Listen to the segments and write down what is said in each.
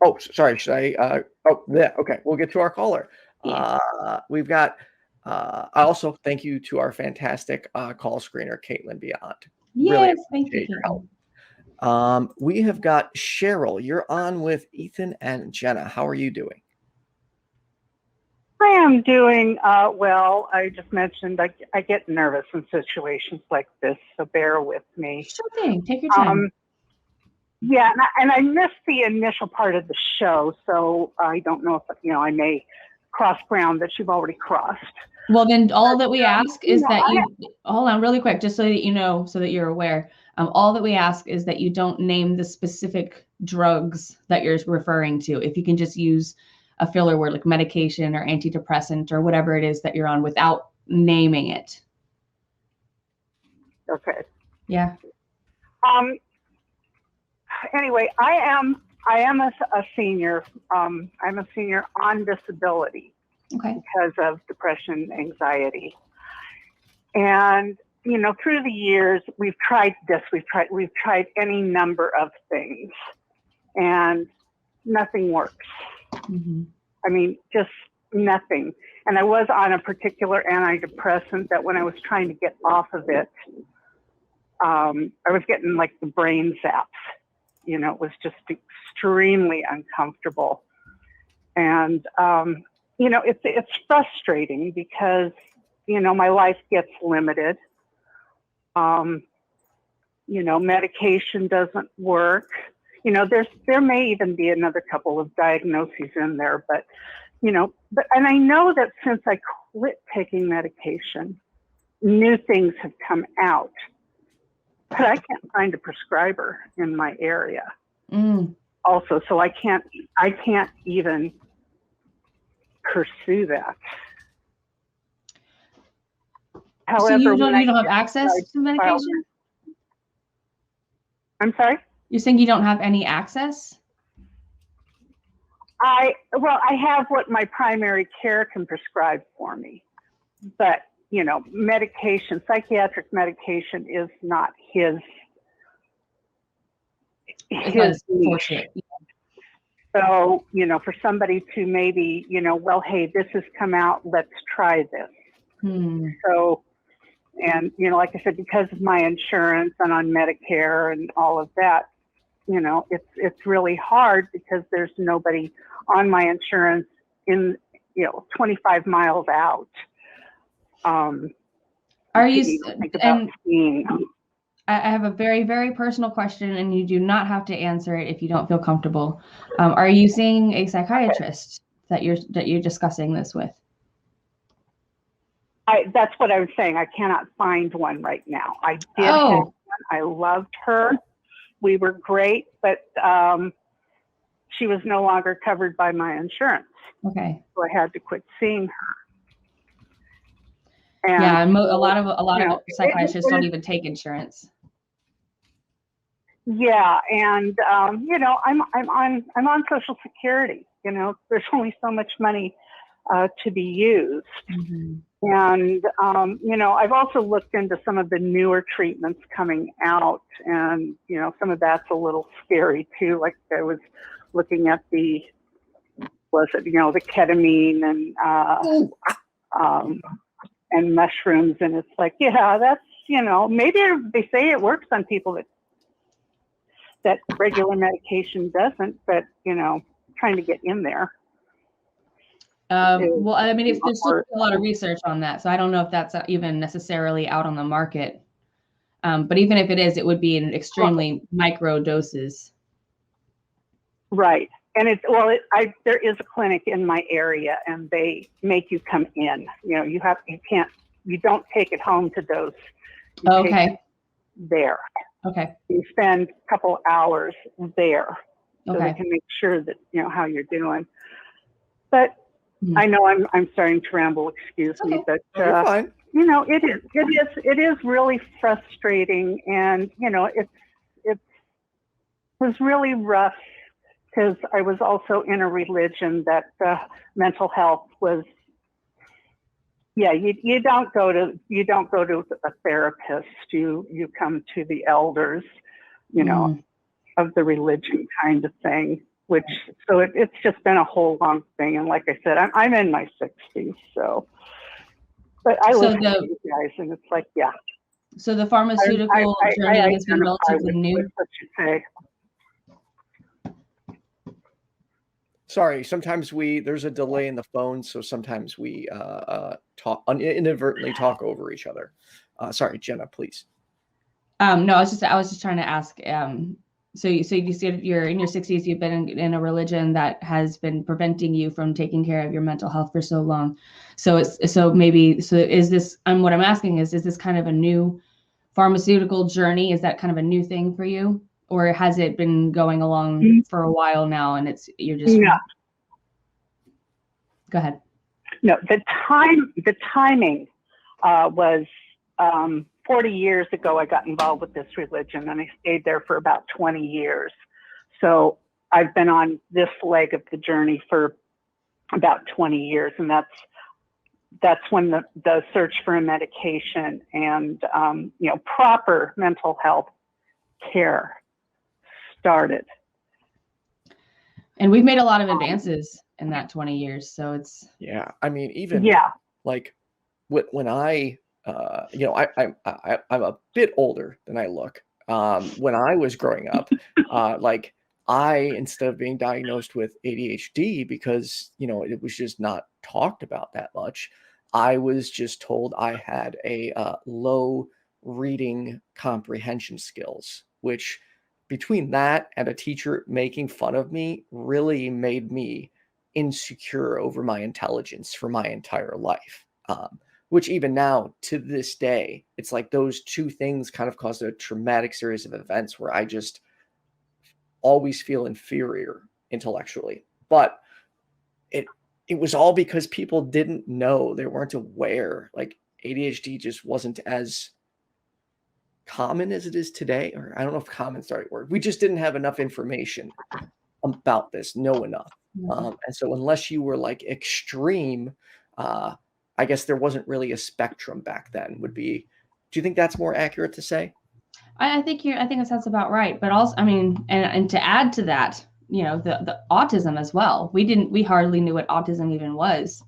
Oh, sorry. Should I? Oh, yeah. Okay. We'll get to our caller. Yeah. We've got. I also thank you to our fantastic call screener, Kaitlyn Beyond. Really Yes, thank you, appreciate your Kaitlyn. help. We have got Cheryl. You're on with Ethan and Jenna. How are you doing? I am doing well. I just mentioned I get nervous in situations like this, so bear with me. Sure thing. Take your time. Yeah, and I missed the initial part of the show, so I don't know if I may cross ground that you've already crossed. Well, then all that we ask is that you hold on really quick, just so that you know, so that you're aware. All that we ask is that you don't name the specific drugs that you're referring to. If you can just use a filler word like medication or antidepressant or whatever it is that you're on without naming it. Okay. Yeah. Anyway, I am a senior. I'm a senior on disability. Okay. Because of depression, anxiety. And, through the years, we've tried this, we've tried any number of things, and nothing works. Mm-hmm. I mean, just nothing. And I was on a particular antidepressant that when I was trying to get off of it, I was getting like the brain zaps. It was just extremely uncomfortable. And, it's frustrating because, my life gets limited. Medication doesn't work. There may even be another couple of diagnoses in there, but I know that since I quit taking medication, new things have come out, but I can't find a prescriber in my area. Also, so I can't even pursue that. However, so you don't have access to medication? I'm sorry? You're saying you don't have any access? I have what my primary care can prescribe for me, but medication, psychiatric medication is not his niche. So, for somebody to maybe, well, hey, this has come out, let's try this. So, and, like I said, because of my insurance and on Medicare and all of that, it's really hard because there's nobody on my insurance in, 25 miles out. Are you, and I have a very, very personal question, and you do not have to answer it if you don't feel comfortable. Are you seeing a psychiatrist that you're discussing this with? That's what I was saying. I cannot find one right now. I did have one. I loved her. We were great, but she was no longer covered by my insurance. Okay. So I had to quit seeing her. And yeah, a lot of psychiatrists don't even take insurance. Yeah, and I'm on Social Security. There's only so much money to be used. Mm-hmm. And I've also looked into some of the newer treatments coming out, and some of that's a little scary too. Like I was looking at the ketamine and mushrooms, and it's like, yeah, that's maybe they say it works on people that regular medication doesn't, but trying to get in there. Well, I mean, there's still a lot of research on that, so I don't know if that's even necessarily out on the market. But even if it is, it would be in extremely micro doses. Right, and there is a clinic in my area, and they make you come in. You don't take it home to dose. You take it there. Okay. You spend a couple hours there, so they can make sure that how you're doing. But I know I'm starting to ramble. Excuse me, but it is really frustrating, and it was really rough because I was also in a religion that mental health was. Yeah, you don't go to a therapist. You come to the elders, of the religion kind of thing. so it's just been a whole long thing. And like I said, I'm in my 60s, so. But I listen to you guys, and it's like, yeah. So the pharmaceutical journey has been relatively new. What you say. Sorry, sometimes there's a delay in the phone, so sometimes we inadvertently talk over each other. Sorry, Jenna, please. No, I was just trying to ask. So you said you're in your 60s. You've been in a religion that has been preventing you from taking care of your mental health for so long. So is this? What I'm asking is this kind of a new pharmaceutical journey? Is that kind of a new thing for you, or has it been going along for a while now? And you're just no. Go ahead. No, the timing was 40 years ago. I got involved with this religion, and I stayed there for about 20 years. So I've been on this leg of the journey for about 20 years, and that's when the search for a medication and proper mental health care started. And we've made a lot of advances in that 20 years. So it's like when I'm a bit older than I look. When I was growing up, instead of being diagnosed with ADHD because, it was just not talked about that much, I was just told I had a low reading comprehension skills, which between that and a teacher making fun of me really made me insecure over my intelligence for my entire life. Which even now to this day, it's like those two things kind of caused a traumatic series of events where I just always feel inferior intellectually. But it was all because people didn't know, they weren't aware. Like ADHD just wasn't as common as it is today, or I don't know if common is the right word. We just didn't have enough information about this, know enough. And so unless you were like extreme, I guess there wasn't really a spectrum back then. Do you think that's more accurate to say? I think that sounds about right. But also, and to add to that, the autism as well. We hardly knew what autism even was,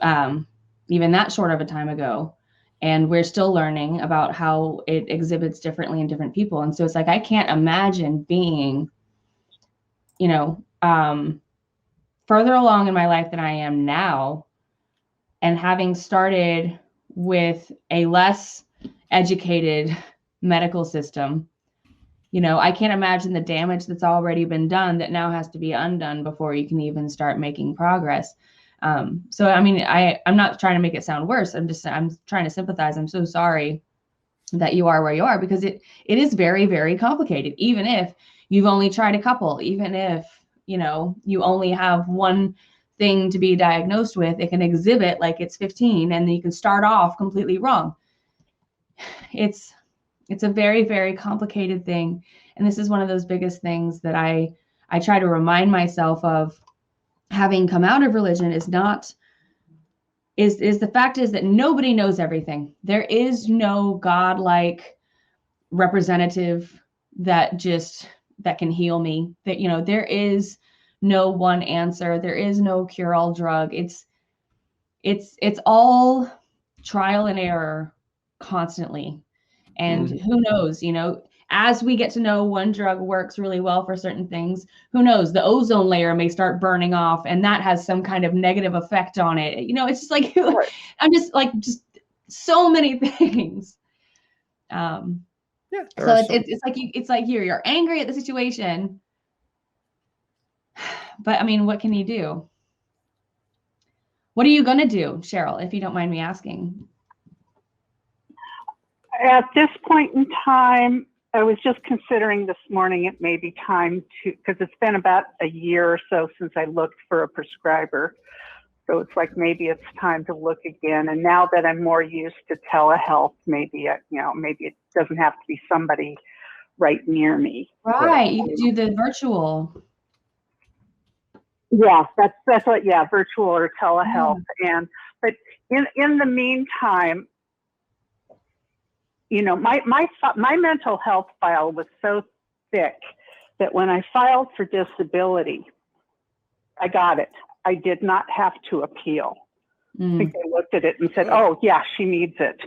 even that short of a time ago. And we're still learning about how it exhibits differently in different people. And so it's like, I can't imagine being, further along in my life than I am now, and having started with a less educated medical system. I can't imagine the damage that's already been done that now has to be undone before you can even start making progress. So, I'm not trying to make it sound worse. I'm trying to sympathize. I'm so sorry that you are where you are, because it is very, very complicated. Even if you've only tried a couple, even if, you only have one thing to be diagnosed with, it can exhibit like it's 15 and then you can start off completely wrong. It's a very, very complicated thing. And this is one of those biggest things that I try to remind myself of, having come out of religion, is the fact is that nobody knows everything. There is no godlike representative that can heal me. That, there is no one answer. There is no cure-all drug. It's all trial and error constantly. And who knows, as we get to know one drug works really well for certain things, who knows, the ozone layer may start burning off and that has some kind of negative effect on it. It's just like, I'm just so many things. So it's like you're angry at the situation, but what can you do? What are you going to do, Cheryl, if you don't mind me asking? At this point in time, I was just considering this morning it may be time to, because it's been about a year or so since I looked for a prescriber. So it's like maybe it's time to look again. And now that I'm more used to telehealth, maybe it doesn't have to be somebody right near me. Right, you can do the virtual. Yeah, that's what. Yeah, virtual or telehealth. But in the meantime, my mental health file was so thick that when I filed for disability, I got it. I did not have to appeal. I think they looked at it and said, oh, yeah, she needs it.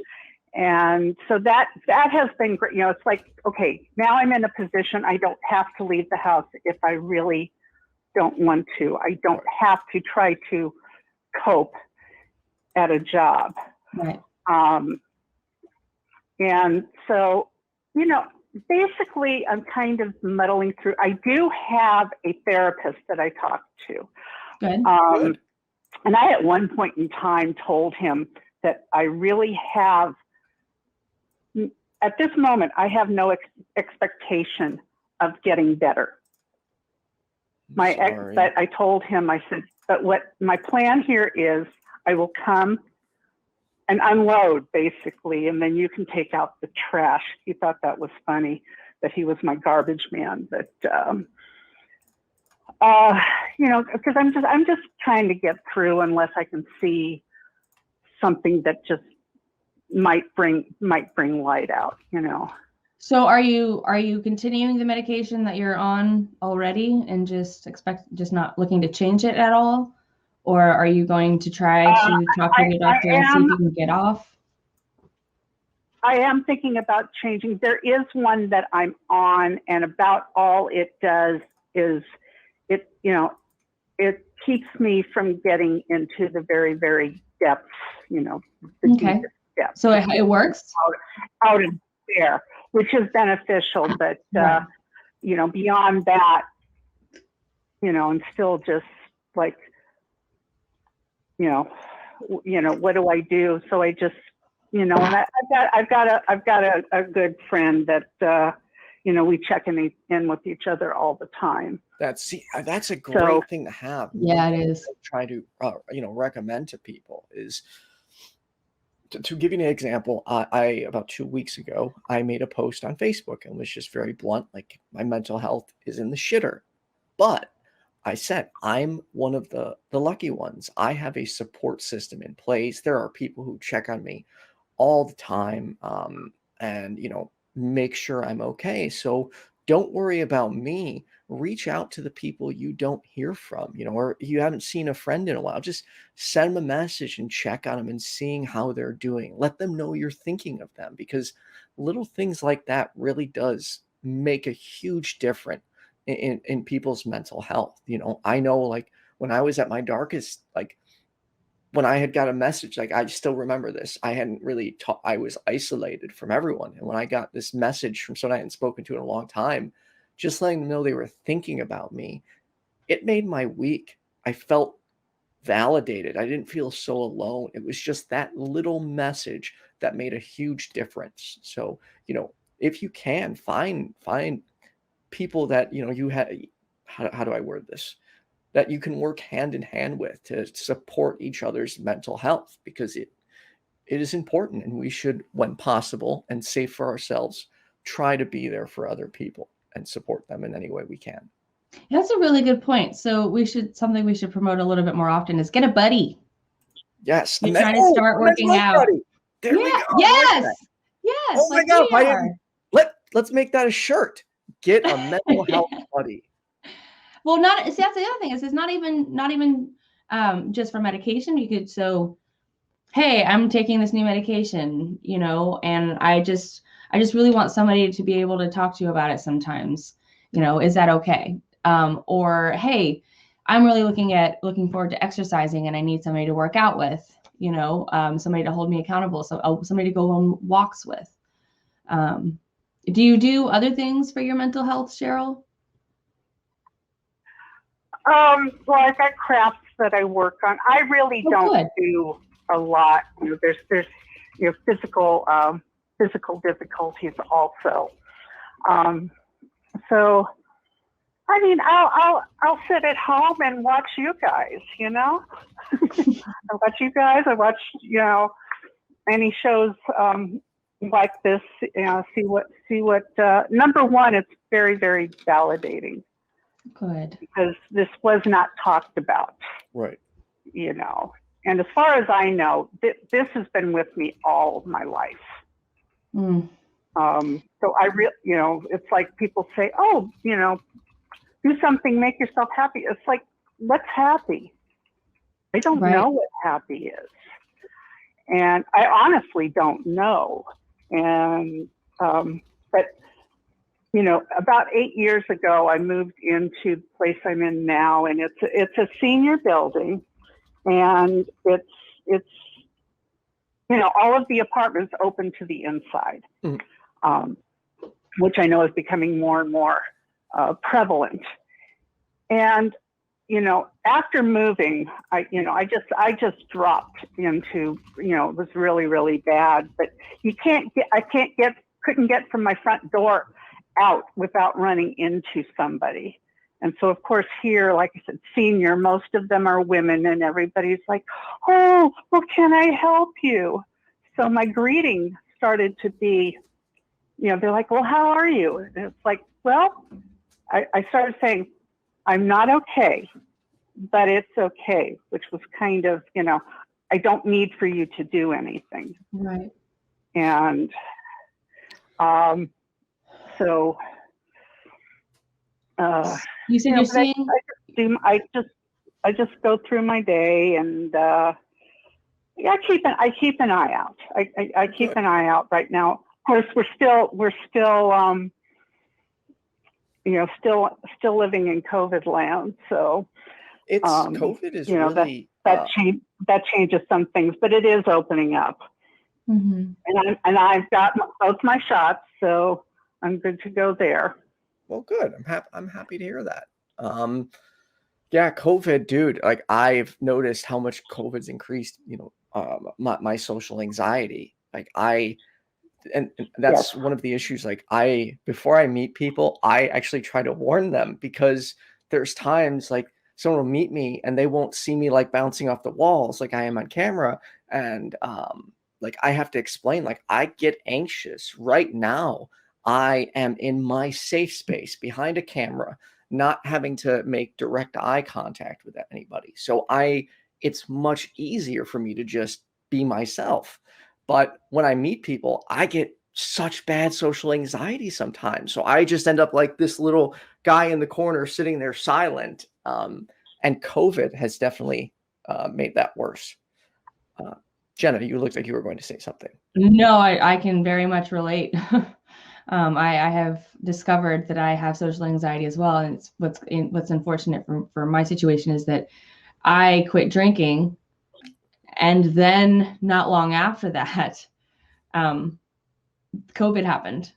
And so that has been great. You know, it's like, okay, now I'm in a position I don't have to leave the house if I really don't want to. I don't have to try to cope at a job. Right. And so, you know, basically I'm kind of muddling through. I do have a therapist that I talk to. Good. Good. And I, at one point in time, told him that I really have, at this moment, I have no expectation of getting better. But I told him, I said, but what my plan here is, I will come and unload, basically, and then you can take out the trash. He thought that was funny, that he was my garbage man. But you know, because I'm just trying to get through unless I can see something that just might bring light out, you know. So are you continuing the medication that you're on already and just not looking to change it at all? Or are you going to try to talk to your doctor and see if you can get off? I am thinking about changing. There is one that I'm on, and about all it does is it, you know, it keeps me from getting into the very, very depths, you know, the deepest depths. So it works? Out of there, which is beneficial, but, right. you know, beyond that, you know, I'm still just like, you know, what do I do? So I just, you know, and I've got a good friend that, you know, we check in with each other all the time. That's a great thing to have. Yeah, it is. Try to, you know, recommend to people is to give you an example. I about 2 weeks ago, I made a post on Facebook and was just very blunt, like my mental health is in the shitter. But I said, I'm one of the lucky ones. I have a support system in place. There are people who check on me all the time, and, you know, make sure I'm okay. So don't worry about me. Reach out to the people you don't hear from, you know, or you haven't seen a friend in a while. Just send them a message and check on them and seeing how they're doing. Let them know you're thinking of them, because little things like that really does make a huge difference in people's mental health. You know, I know, like, when I was at my darkest, like, when I had got a message, like, I still remember this. I hadn't really I was isolated from everyone. And when I got this message from someone I hadn't spoken to in a long time, just letting them know they were thinking about me, it made my week. I felt validated. I didn't feel so alone. It was just that little message that made a huge difference. So, you know, if you can find people that, you know, you have, how do I word this? That you can work hand in hand with to support each other's mental health, because it is important, and we should, when possible and safe for ourselves, try to be there for other people and support them in any way we can. That's a really good point. So something we should promote a little bit more often is get a buddy. Yes. You're trying to start working out. Buddy. There we go. Yes. Like yes. Oh my God. Let's make that a shirt. Get a mental health buddy. Well, that's the other thing is it's not even just for medication. You could, hey, I'm taking this new medication, you know, and I just really want somebody to be able to talk to you about it sometimes, you know, is that okay? Or, hey, I'm really looking forward to exercising and I need somebody to work out with, you know, somebody to hold me accountable. So somebody to go on walks with. Do you do other things for your mental health, Cheryl? Well, I've got crafts that I work on. I really don't do a lot. You know, there's you know, physical difficulties also. So, I mean, I'll sit at home and watch you guys. You know, I watch you guys. I watch, you know, any shows like this. You know, see what. Number one, it's very, very validating. Good. Because this was not talked about. Right. You know, and as far as I know, this has been with me all of my life. So it's like people say, oh, do something, make yourself happy. It's like, what's happy? I don't know what happy is. And I honestly don't know. And, but, about 8 years ago, I moved into the place I'm in now, and it's a senior building, and it's all of the apartments open to the inside, which I know is becoming more and more prevalent. And after moving, I just dropped into, it was really, really bad. But couldn't get from my front door out without running into somebody. And so, of course, here, like I said, senior, most of them are women, and everybody's like, oh, well, can I help you? So my greeting started to be, they're like, well, how are you? And it's like, well, I started saying, I'm not okay, but it's okay, which was kind of, I don't need for you to do anything. Right. And so you said you're seeing. I just go through my day, and I keep an eye out. I keep an eye out right now. Of course, we're still living in COVID land. So COVID is really that changes some things, but it is opening up. Mm-hmm. And I've got both my shots, so I'm good to go there. Well, good. I'm happy to hear that. Yeah, COVID, dude. Like, I've noticed how much COVID's increased. My social anxiety. Like, and that's one of the issues. Like, before I meet people, I actually try to warn them, because there's times like someone will meet me and they won't see me like bouncing off the walls like I am on camera, and like I have to explain, like, I get anxious right now. I am in my safe space behind a camera, not having to make direct eye contact with anybody. So it's much easier for me to just be myself. But when I meet people, I get such bad social anxiety sometimes. So I just end up like this little guy in the corner sitting there silent. And COVID has definitely made that worse. Jenna, you looked like you were going to say something. No, I can very much relate. I have discovered that I have social anxiety as well. And it's what's unfortunate for my situation is that I quit drinking, and then not long after that, COVID happened,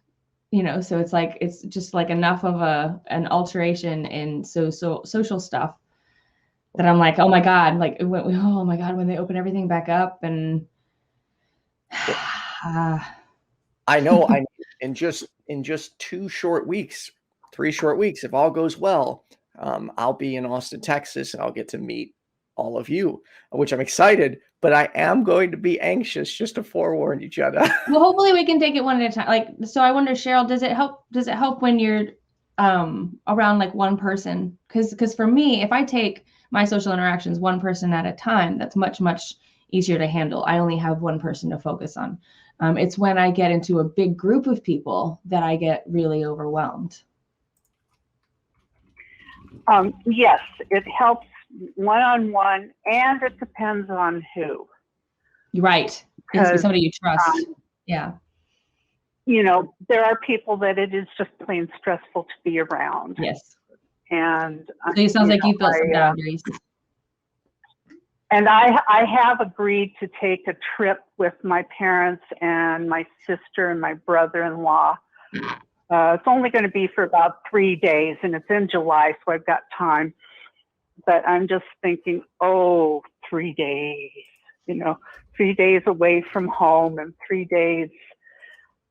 so it's just like enough of an alteration in social stuff that I'm like, oh my God, like oh my God, when they open everything back up. And I know in just 3 short weeks, if all goes well, I'll be in Austin, Texas, and I'll get to meet all of you, which I'm excited, but I am going to be anxious, just to forewarn you, Jenna. Well, hopefully we can take it one at a time. Like, so I wonder, Cheryl, does it help when you're around like one person? Because for me, if I take my social interactions one person at a time, that's much, much easier to handle. I only have one person to focus on. It's when I get into a big group of people that I get really overwhelmed. Yes, it helps one-on-one, and it depends on who. Right. It has to be somebody you trust. Yeah. There are people that it is just plain stressful to be around. Yes. And so it sounds like you built some boundaries. And I have agreed to take a trip with my parents and my sister and my brother-in-law. It's only going to be for about 3 days, and it's in July, so I've got time. But I'm just thinking, 3 days, 3 days away from home, and 3 days,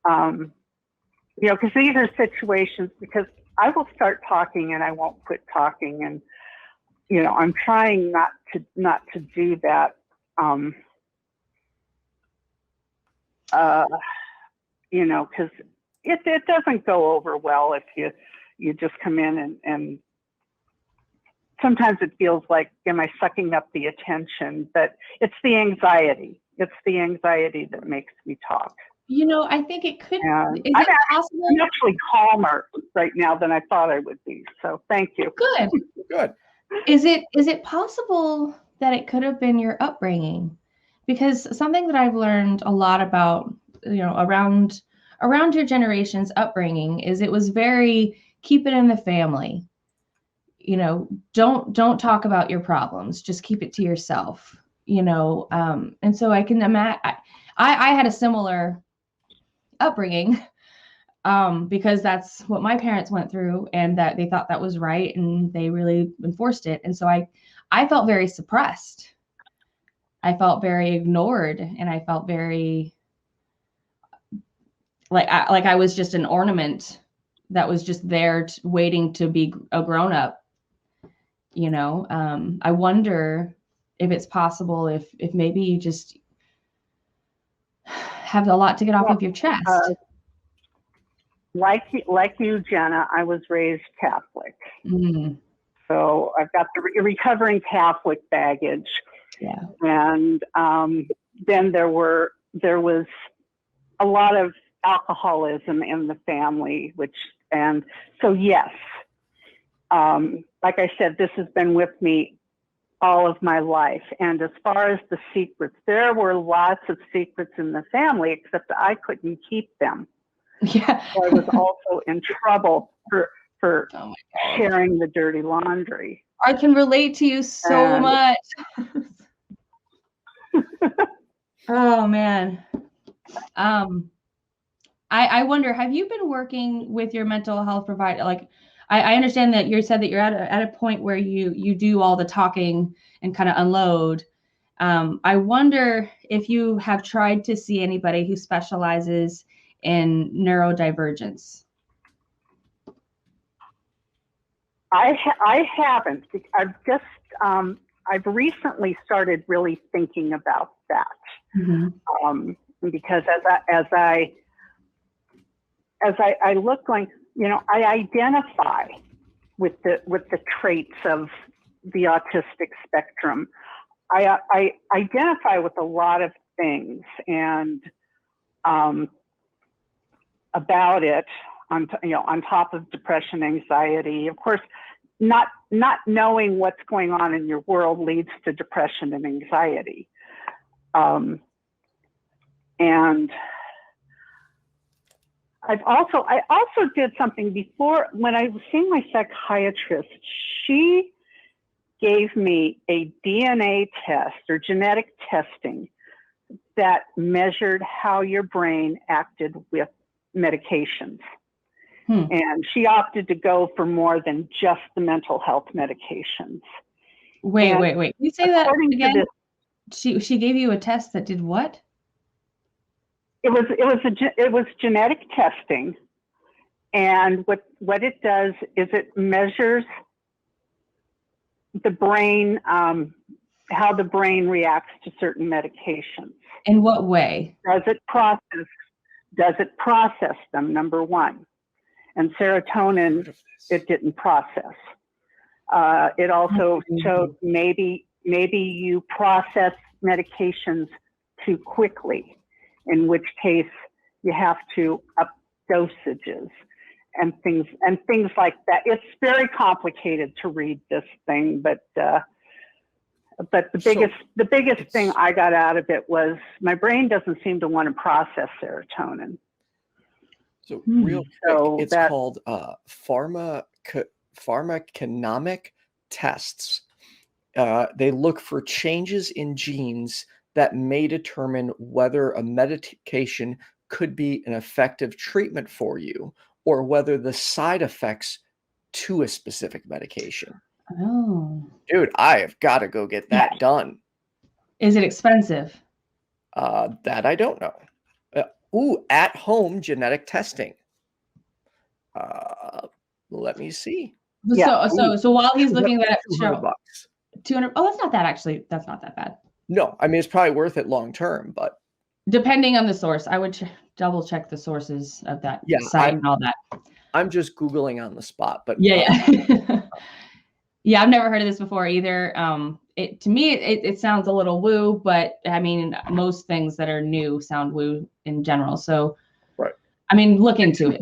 because these are situations, because I will start talking and I won't quit talking. And, I'm trying not to do that. Because it doesn't go over well if you just come in and sometimes it feels like, am I sucking up the attention? But it's the anxiety. It's the anxiety that makes me talk. I think it could. And Is it possible? I'm actually calmer right now than I thought I would be. So thank you. Good. Good. Is it possible that it could have been your upbringing? Because something that I've learned a lot about, around your generation's upbringing is it was very keep it in the family. Don't talk about your problems. Just keep it to yourself. And so I can imagine. I had a similar upbringing. Because that's what my parents went through, and that they thought that was right, and they really enforced it. And so I felt very suppressed. I felt very ignored, and I felt very like I was just an ornament that was just there waiting to be a grown up. I wonder if it's possible if maybe you just have a lot to get off of your chest. Like you, Jenna, I was raised Catholic. Mm. So I've got the recovering Catholic baggage. Yeah. And then there was a lot of alcoholism in the family, and so yes, like I said, this has been with me all of my life. And as far as the secrets, there were lots of secrets in the family, except I couldn't keep them. Yeah. So I was also in trouble for sharing the dirty laundry. I can relate to you so much. Oh man. I wonder, have you been working with your mental health provider? Like, I understand that you said that you're at a point where you do all the talking and kind of unload. I wonder if you have tried to see anybody who specializes in neurodivergence. I haven't. I've just I've recently started really thinking about that. Mm-hmm. Because as I look, like, I identify with the traits of the autistic spectrum. I identify with a lot of things, and about it on top of depression, anxiety. Of course, not knowing what's going on in your world leads to depression and anxiety. And I also did something before when I was seeing my psychiatrist. She gave me a DNA test or genetic testing that measured how your brain acted with medications. And she opted to go for more than just the mental health medications. Wait. Can you say that again? She gave you a test that did what? It was genetic testing, and what it does is it measures the brain, how the brain reacts to certain medications. In what way? Does it process them, number one? And serotonin, it didn't process. It also showed maybe you process medications too quickly, in which case you have to up dosages and things like that. It's very complicated to read this thing, but the biggest thing I got out of it was my brain doesn't seem to want to process serotonin. So real quick, it's called pharmacogenomic tests. They look for changes in genes that may determine whether a medication could be an effective treatment for you, or whether the side effects to a specific medication. Oh, dude, I have got to go get that done. Is it expensive? That I don't know. At-home genetic testing. Let me see. So while he's looking that up, $200. 200. Oh, that's not that bad. No, I mean, it's probably worth it long term, but depending on the source, I would double check the sources of that site and all that. I'm just Googling on the spot, but yeah, I've never heard of this before either. to me, it sounds a little woo, but I mean, most things that are new sound woo in general. So, right. I mean, look into it.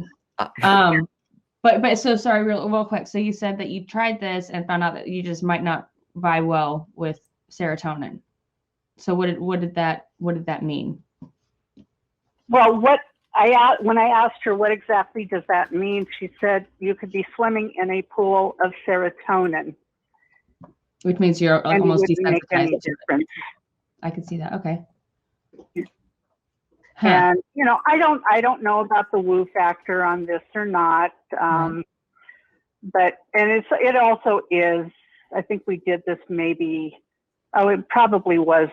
But so sorry, real quick. So you said that you tried this and found out that you just might not vibe well with serotonin. So what did that mean? Well, when I asked her what exactly does that mean, she said you could be swimming in a pool of serotonin, which means you're almost desensitized to it. I could see that. Okay. Huh. And I don't know about the woo factor on this or not, but it also is. I think we did this maybe. It probably was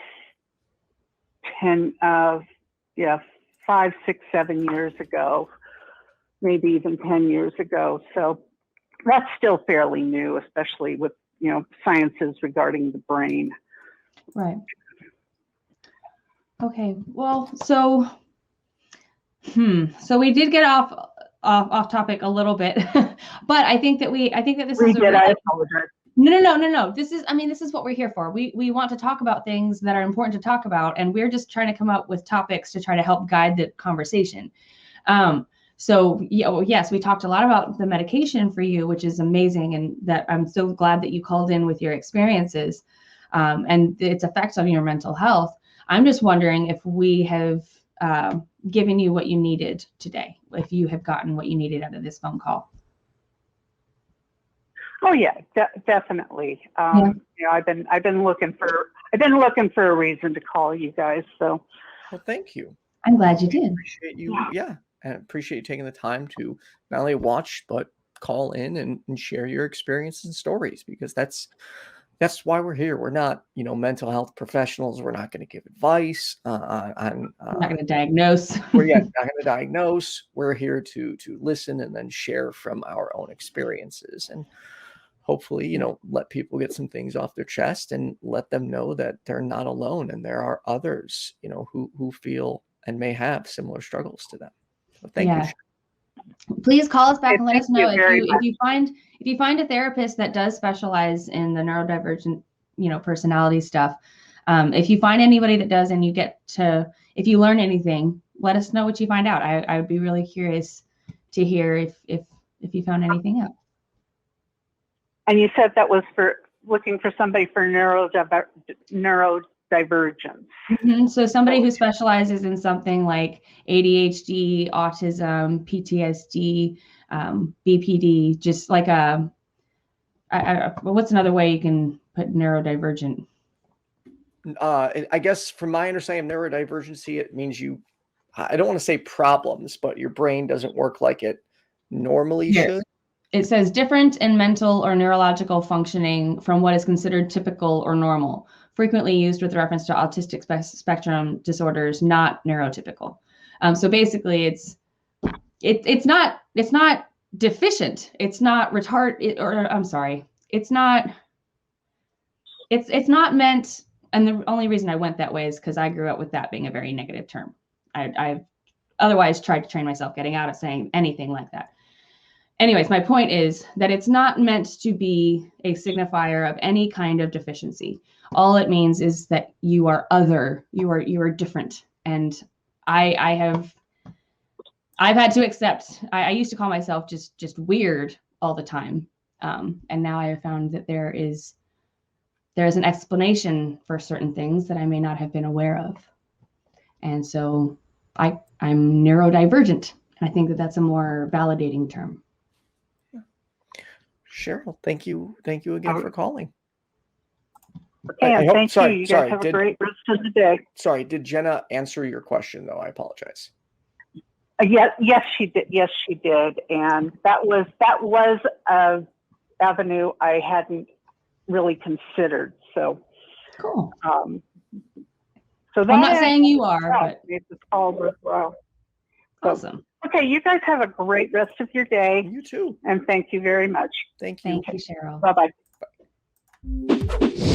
5, 6, 7 years ago, maybe even 10 years ago. So that's still fairly new, especially with sciences regarding the brain. Right. Okay. Well, so we did get off topic a little bit, but I think that this is I apologize. No. This is what we're here for. We want to talk about things that are important to talk about, and we're just trying to come up with topics to try to help guide the conversation. So yes, we talked a lot about the medication for you, which is amazing, and that I'm so glad that you called in with your experiences and its effects on your mental health. I'm just wondering if we have given you what you needed today, if you have gotten what you needed out of this phone call. Oh yeah, definitely. I've been looking for a reason to call you guys. So, well, thank you. I'm glad you did. Appreciate you. Yeah, and appreciate you taking the time to not only watch but call in and share your experiences and stories, because that's why we're here. We're not, mental health professionals. We're not going to give advice. We're not going to diagnose. We're not going to diagnose. We're here to listen and then share from our own experiences, and hopefully, let people get some things off their chest and let them know that they're not alone, and there are others, who feel and may have similar struggles to them. So thank you. Please call us back and let us know if you find a therapist that does specialize in the neurodivergent, personality stuff. If you find anybody that does, and if you learn anything, let us know what you find out. I would be really curious to hear if you found anything out. And you said that was for looking for somebody for neurodivergence. Mm-hmm. So somebody who specializes in something like ADHD, autism, PTSD, BPD, just like what's another way you can put neurodivergent? I guess from my understanding of neurodivergency, it means I don't want to say problems, but your brain doesn't work like it normally should. It says different in mental or neurological functioning from what is considered typical or normal, frequently used with reference to autistic spectrum disorders, not neurotypical. So basically, it's not deficient. It's not retarded. It's not meant. And the only reason I went that way is because I grew up with that being a very negative term. I've otherwise tried to train myself getting out of saying anything like that. Anyways, my point is that it's not meant to be a signifier of any kind of deficiency. All it means is that you are other, you are different. And I've had to accept, I used to call myself just weird all the time. And now I have found that there is an explanation for certain things that I may not have been aware of. And so I'm neurodivergent. And I think that that's a more validating term. Cheryl, thank you again for calling. And thank you. You guys have a great rest of the day. Sorry, did Jenna answer your question though? I apologize. Yes, she did. Yes, she did. And that was a avenue I hadn't really considered. So cool. So I'm not saying you are, but it's all worthwhile. Awesome. Okay, you guys have a great rest of your day. You too. And thank you very much. Thank you. Thank you, Cheryl. Bye-bye. Bye.